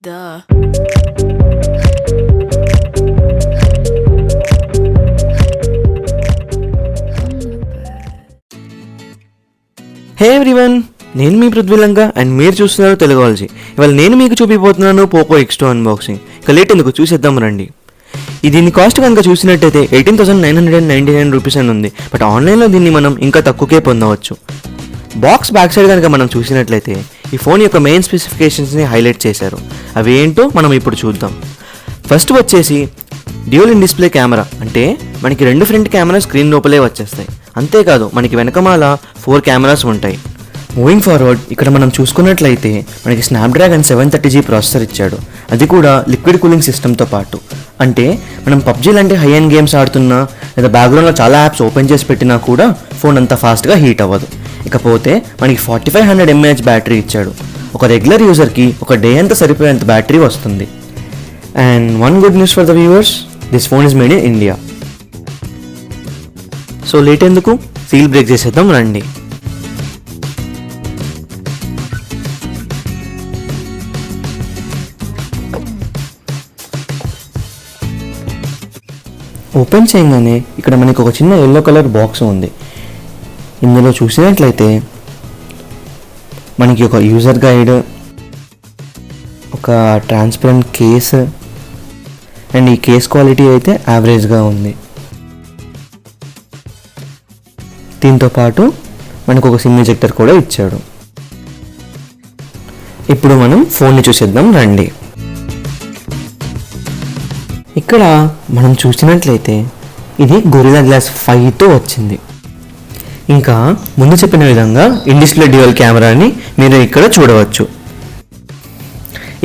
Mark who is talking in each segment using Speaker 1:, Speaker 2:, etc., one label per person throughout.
Speaker 1: Duh.
Speaker 2: హే everyone, నేను మీ పృథ్వీలంక and మీరు చూస్తున్నారు తెలుగాలజీ. ఇవాళ నేను మీకు చూపిపోతున్నాను పోకో X2 అన్బాక్సింగ్. ఇక లేట్ ఎందుకు చూసేద్దాం రండి. దీని కాస్ట్ కనుక చూసినట్టయితే 18,999 రూపీస్ అని ఉంది. బట్ ఆన్లైన్లో దీన్ని మనం ఇంకా తక్కువకే పొందవచ్చు. బాక్స్ బ్యాక్ సైడ్ కనుక మనం చూసినట్లయితే ఈ ఫోన్ యొక్క మెయిన్ స్పెసిఫికేషన్స్ని హైలైట్ చేశారు. అవి ఏంటో మనం ఇప్పుడు చూద్దాం. ఫస్ట్ వచ్చేసి డ్యూయల్ ఇన్ డిస్ప్లే కెమెరా, అంటే మనకి 2 ఫ్రంట్ కెమెరా స్క్రీన్ లోపలే వచ్చేస్తాయి. అంతేకాదు మనకి వెనకమాల 4 కెమెరాస్ ఉంటాయి. మూవింగ్ ఫార్వర్డ్ ఇక్కడ మనం చూసుకున్నట్లయితే మనకి స్నాప్డ్రాగన్ 730G ప్రాసెసర్ ఇచ్చాడు. అది కూడా లిక్విడ్ కూలింగ్ సిస్టమ్తో పాటు. అంటే మనం పబ్జీ లాంటి హై ఎండ్ గేమ్స్ ఆడుతున్నా లేదా బ్యాక్గ్రౌండ్లో చాలా యాప్స్ ఓపెన్ చేసి పెట్టినా కూడా ఫోన్ అంత ఫాస్ట్గా హీట్ అవ్వదు. ఇకపోతే మనకి 4500 mAh బ్యాటరీ ఇచ్చాడు. ఒక రెగ్యులర్ యూజర్కి ఒక డే అంతా సరిపోయేంత బ్యాటరీ వస్తుంది. And one good news for the viewers, this phone is made in India. So late ఎందుకు, సీల్ బ్రేక్ చేసేద్దాం రండి. ఓపెన్ చేయగానే ఇక్కడ మనకి ఒక చిన్న ఎల్లో కలర్ బాక్స్ ఉంది. ఇందులో చూసినట్లయితే మనకి ఒక యూజర్ గైడ్, ఒక ట్రాన్స్పరెంట్ కేస్, అండ్ ఈ కేస్ క్వాలిటీ అయితే యావరేజ్గా ఉంది. దీంతో పాటు మనకు ఒక సిమ్ ఎజెక్టర్ కూడా ఇచ్చాడు. ఇప్పుడు మనం ఫోన్ని చూసేద్దాం రండి. ఇక్కడ మనం చూసినట్లయితే ఇది గొరిల్లా గ్లాస్ 5తో వచ్చింది. ఇంకా ముందు చెప్పిన విధంగా ఇన్ డిస్ప్లే డ్యూయల్ కెమెరాని మీరు ఇక్కడ చూడవచ్చు.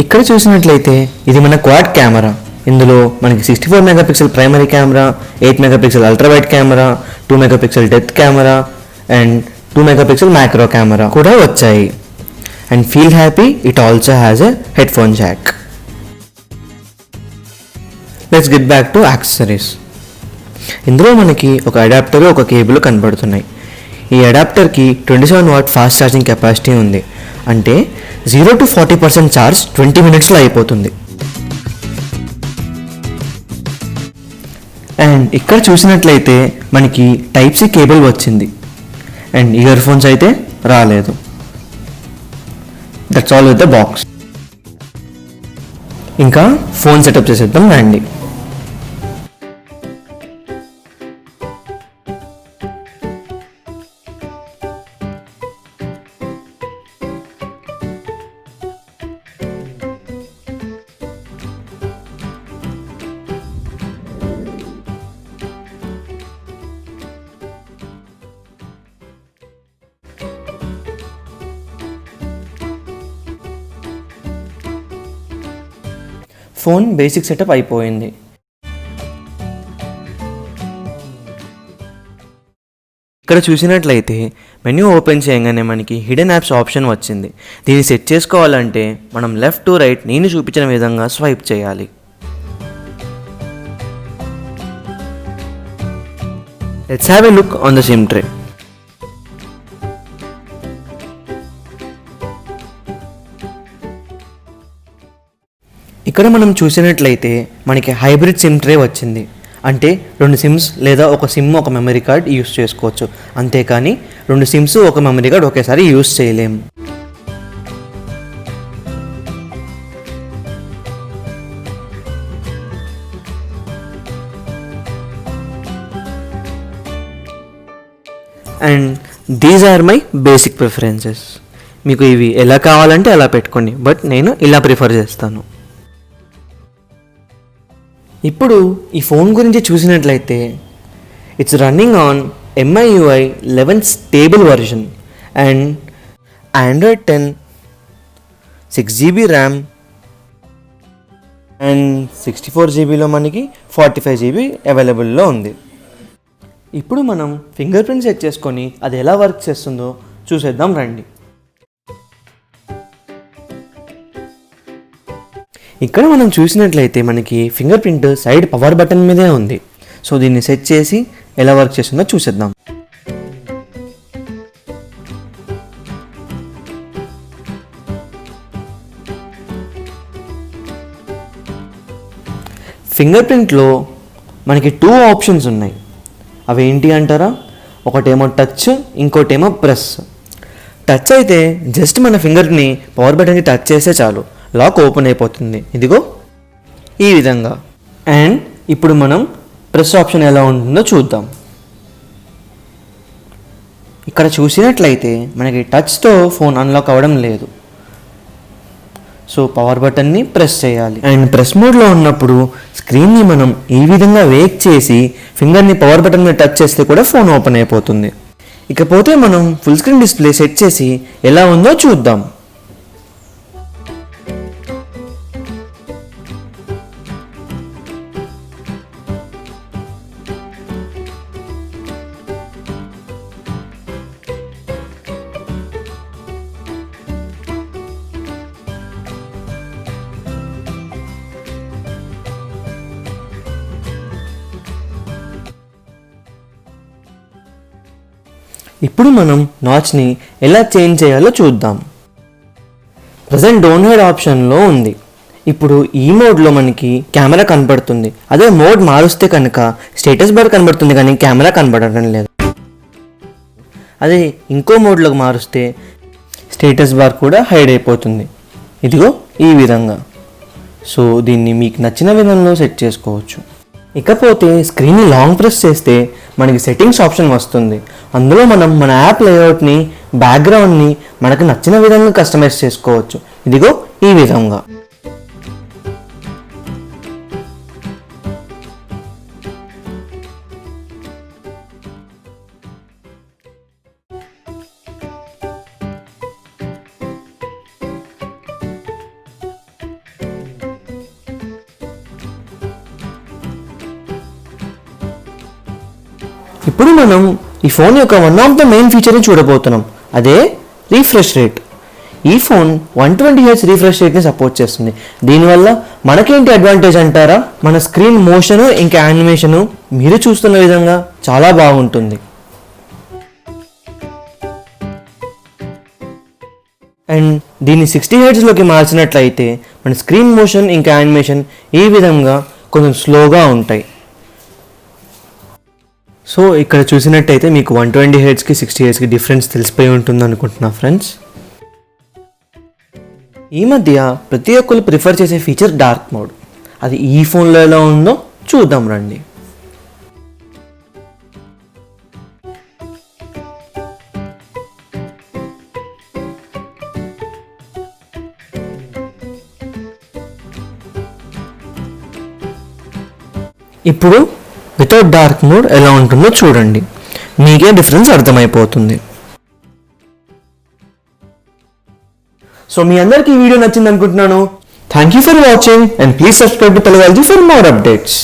Speaker 2: ఇక్కడ చూసినట్లయితే ఇది మన క్వాడ్ కెమెరా. ఇందులో మనకి 64 megapixel primary camera, 8 megapixel ultra wide camera, 2 megapixel depth camera and 2 megapixel macro camera కూడా వచ్చాయి. And feel happy, it also has a head phone Jack. Let's get back to accessories. ఇందులో మనకి ఒక adapter, ఒక cable కనబడుతున్నాయి. ఈ అడాప్టర్కి 27 watt fast charging capacity ఉంది. అంటే 0 to 40% ఛార్జ్ 20 minutesలో అయిపోతుంది. అండ్ ఇక్కడ చూసినట్లయితే మనకి టైప్ సి కేబుల్ వచ్చింది. అండ్ ఇయర్ ఫోన్స్ అయితే రాలేదు. That's all with the box. ఇంకా ఫోన్ సెటప్ చేసేద్దాం రండి. ఫోన్ బేసిక్ సెటప్ అయిపోయింది. ఇక్కడ చూసినట్లయితే మెన్యూ ఓపెన్ చేయగానే మనకి హిడెన్ యాప్స్ ఆప్షన్ వచ్చింది. దీన్ని సెట్ చేసుకోవాలంటే మనం లెఫ్ట్ టు రైట్ నేను చూపించిన విధంగా స్వైప్ చేయాలి. Let's have a look on the SIM tray. ఇక్కడ మనం చూసినట్లయితే మనకి హైబ్రిడ్ సిమ్ ట్రే వచ్చింది. అంటే 2 సిమ్స్ లేదా ఒక సిమ్, ఒక మెమరీ కార్డ్ యూస్ చేసుకోవచ్చు. అంతేకాని 2 సిమ్స్, ఒక మెమరీ కార్డ్ ఒకేసారి యూస్ చేయలేము. And these are my basic preferences. మీకు ఇవి ఎలా కావాలంటే అలా పెట్టుకోండి, బట్ నేను ఇలా ప్రిఫర్ చేస్తాను. ఇప్పుడు ఈ ఫోన్ గురించి చూసినట్లయితే it's running on MIUI 11 stable version and Android 10, 6GB RAM and 64GBలో మనకి 45GB అవైలబుల్లో ఉంది. ఇప్పుడు మనం ఫింగర్ ప్రింట్ సెట్ చేసుకొని అది ఎలా వర్క్ చేస్తుందో చూసేద్దాం రండి. ఇక్కడ మనం చూసినట్లయితే మనకి finger print side power button మీదే ఉంది. సో దీన్ని సెట్ చేసి ఎలా వర్క్ చేస్తుందో చూసేద్దాం. ఫింగర్ ప్రింట్లో మనకి 2 ఆప్షన్స్ ఉన్నాయి. అవి ఏంటి అంటారా? ఒకటేమో టచ్, ఇంకోటేమో ప్రెస్. టచ్ అయితే జస్ట్ మన ఫింగర్ని పవర్ బటన్కి టచ్ చేస్తే చాలు, లాక్ ఓపెన్ అయిపోతుంది. ఇదిగో ఈ విధంగా. అండ్ ఇప్పుడు మనం ప్రెస్ ఆప్షన్ ఎలా ఉంటుందో చూద్దాం. ఇక్కడ చూసినట్లయితే మనకి టచ్తో ఫోన్ అన్లాక్ అవ్వడం లేదు. సో పవర్ బటన్ని ప్రెస్ చేయాలి. అండ్ ప్రెస్ మోడ్లో ఉన్నప్పుడు స్క్రీన్ని మనం ఈ విధంగా వేక్ చేసి ఫింగర్ని పవర్ బటన్ మీద టచ్ చేస్తే కూడా ఫోన్ ఓపెన్ అయిపోతుంది. ఇకపోతే మనం ఫుల్ స్క్రీన్ డిస్ప్లే సెట్ చేసి ఎలా ఉందో చూద్దాం. ఇప్పుడు మనం నాచ్ని ఎలా చేంజ్ చేయాలో చూద్దాం. ప్రజెంట్ డోంట్ హైడ్ ఆప్షన్లో ఉంది. ఇప్పుడు ఈ మోడ్లో మనకి కెమెరా కనబడుతుంది. అదే మోడ్ మారుస్తే కనుక స్టేటస్ బార్ కనబడుతుంది కానీ కెమెరా కనబడటం లేదు. అదే ఇంకో మోడ్లోకి మారుస్తే స్టేటస్ బార్ కూడా హైడ్ అయిపోతుంది. ఇదిగో ఈ విధంగా. సో దీన్ని మీకు నచ్చిన విధంలో సెట్ చేసుకోవచ్చు. ఇకపోతే స్క్రీన్ని లాంగ్ ప్రెస్ చేస్తే మనకి సెట్టింగ్స్ ఆప్షన్ వస్తుంది. అందులో మనం మన యాప్ లేఅవుట్ని, బ్యాక్గ్రౌండ్ని మనకు నచ్చిన విధంగా కస్టమైజ్ చేసుకోవచ్చు. ఇదిగో ఈ విధంగా. ఇప్పుడు మనం ఈ ఫోన్ యొక్క వన్ ఆఫ్ ద మెయిన్ ఫీచర్ని చూడబోతున్నాం. అదే రీఫ్రెష్ రేట్. ఈ ఫోన్ 120Hz రీఫ్రెష్ రేట్ని సపోర్ట్ చేస్తుంది. దీనివల్ల మనకేంటి అడ్వాంటేజ్ అంటారా? మన స్క్రీన్ మోషను ఇంకా యానిమేషను మీరు చూస్తున్న విధంగా చాలా బాగుంటుంది. అండ్ దీన్ని 60Hzలోకి మార్చినట్లయితే మన స్క్రీన్ మోషన్ ఇంకా యానిమేషన్ ఈ విధంగా కొంచెం స్లోగా ఉంటాయి. సో ఇక్కడ చూసినట్టయితే మీకు 120Hzకి 60Hzకి డిఫరెన్స్ తెలిసిపోయి ఉంటుంది అనుకుంటున్నా ఫ్రెండ్స్. ఈ మధ్య ప్రతి ఒక్కరు ప్రిఫర్ చేసే ఫీచర్ డార్క్ మోడ్. అది ఈ ఫోన్లో ఎలా ఉందో చూద్దాం రండి. ఇప్పుడు వితౌట్ డార్క్ మోడ్ ఎలా ఉంటుందో చూడండి. మీకే డిఫరెన్స్ అర్థమైపోతుంది. సో మీ అందరికీ ఈ వీడియో నచ్చింది అనుకుంటున్నాను. Thank you for watching and please subscribe to Teluguology for more updates.